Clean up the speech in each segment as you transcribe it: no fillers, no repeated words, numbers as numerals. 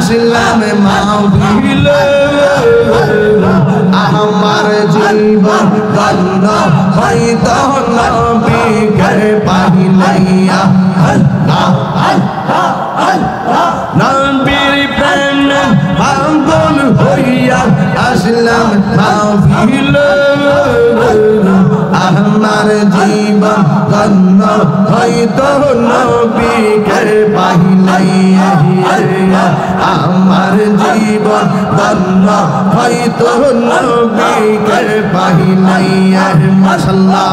আসলাম মাহফিলে আমার জীবন ধন্য হইতো নবীকে পাইলাইয়া নবীর প্রেমে পাগল হইয়া আসলাম মাহফিলে আমার জীবন ধন্য হইতো নবীকে পাইলাইয়া আমার জীবন ধন্য হইতো নবীকে পাইলাইয়া মাশাআল্লাহ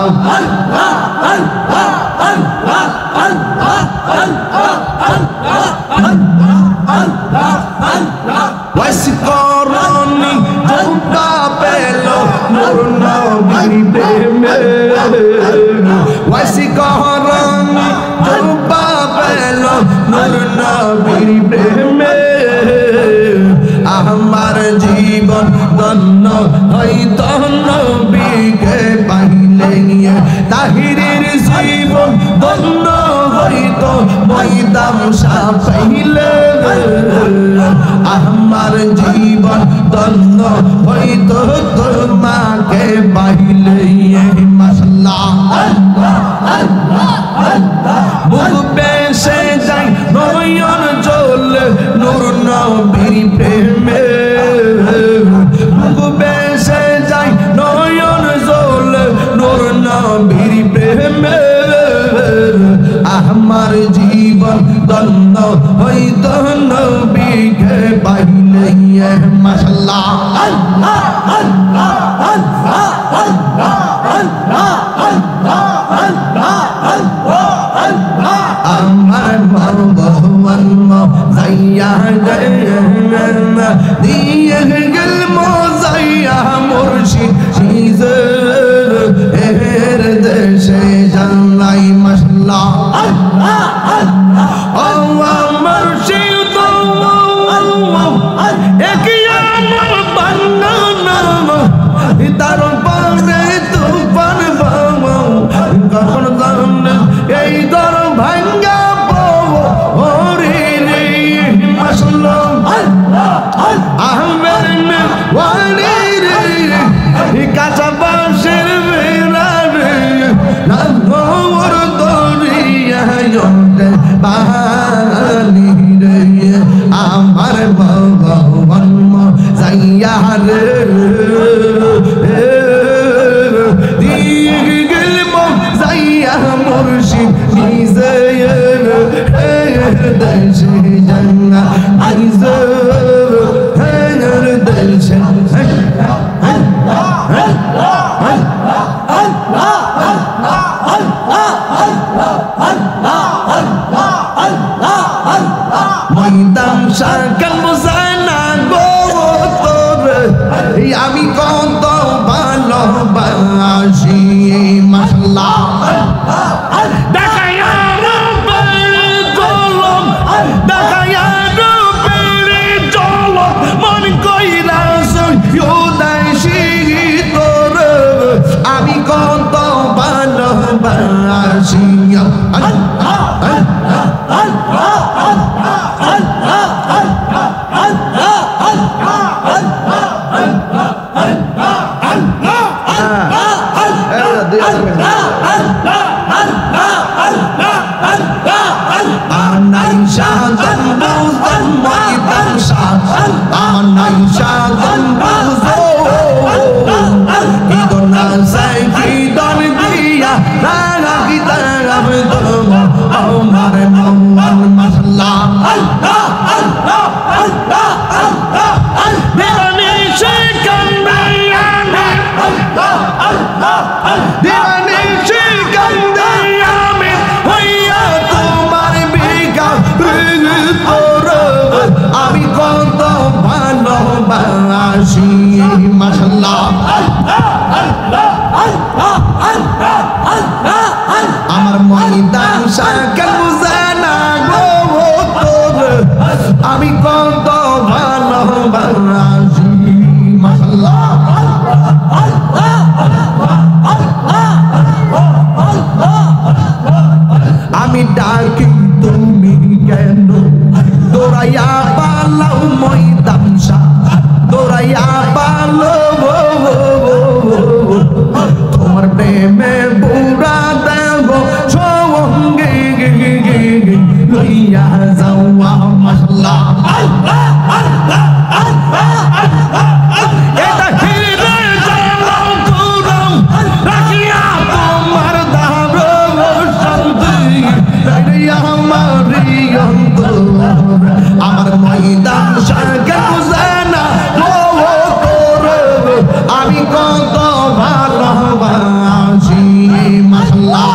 ওয়াসিকরনি জুটা পেলো নূর নবীর প্রেমে ওয়াসিকরনি জুটা পেলো নূর নবীর প্রেমে আমার জীবন ধন্য হইতো নবীকে পাইলে তাহিরের জীবন ধন্য হইতো ময়দান সাফাইলে আমার জীবন ধন্য হইতো তোমাকে পাইলে মাশাআল্লাহ বুক বেশে যাই নয়ন জল নূর নবীর প্রেমে বুক বেশে যাই নয়ন জল নূর নবীর প্রেমে আমার জীবন ধন্য হইতো নবীকে পাইলে মাশাআল্লাহ আমার ভগবান যাইয়া দিয়ে গেল মোজাইয়া মুর্শিদ এর দেশে জানাই মাশাআল্লাহ আমার মুর্শিদ একিয়া বান্না তারপরে তুফান কখন জানে এই দর ভাঙ্গা ওরে রে মাশাআল্লাহ আহমেদ ওয়ালি রে কাঁচা বাঁশের বেড়া রে নাগর দরিয়াতে বালি রে আমার ভগবান যাইয়া রে মুর্শিদ নিজে দেশে জানা আইজে দেশে ময়দান সরকার মোজানা গো তোরে আমি কত ভালোবাসি মাশাআল্লাহ আমি কত ভালোবাসি আমার ময়দান সরকার মোজানা গো তোরে আমি কত ভালোবাসি মাশাআল্লাহ আমি ডাকি তুমি কেন তোরাইয়া পালাও মাশাআল্লাহ এটা হিরে জালাল কুরম রাখিয়া তোমার দারুণ শান্তি আমারি অন্তর আমার ময়দান সাকে বুঝানা ও তোর আমি কত ভালোবাসি মাশাআল্লাহ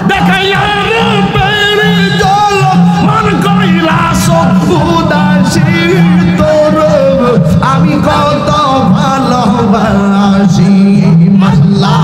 দেখাইয়া রূপের জল মন কৈলাস উদাসী তোর আমি কত ভালোবাসি মাশাআল্লাহ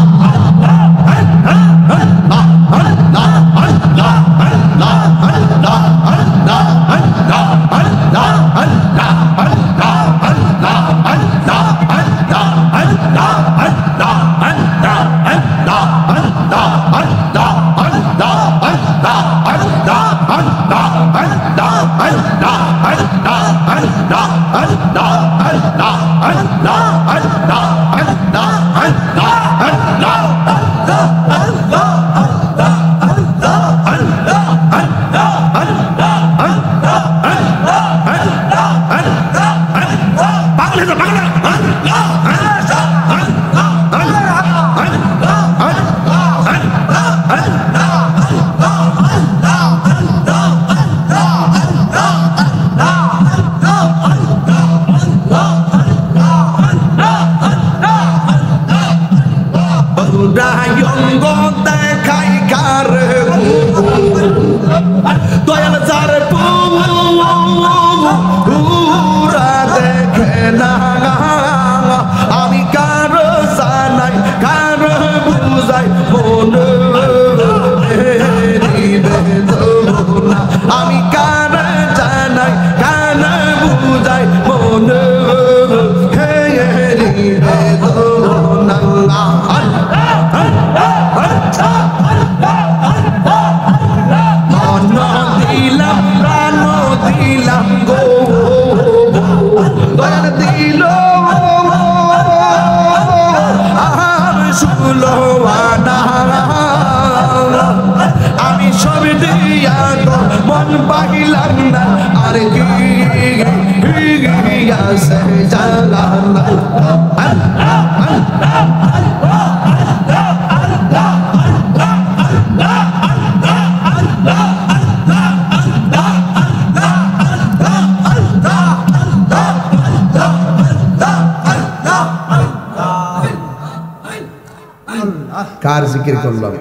রায়ঙ্গ দেখাই কার দয়াল যার পুরা দেখে না আমি কার জানাই কার বুঝাই মন আমি কার জানাই কার বুঝাই মন হে দিলাম গো দয়াল দিল আর শুলো আমি সব দিয়া তো মন পাইলাম না আর কি আছে জালালা কার জিকির করলাম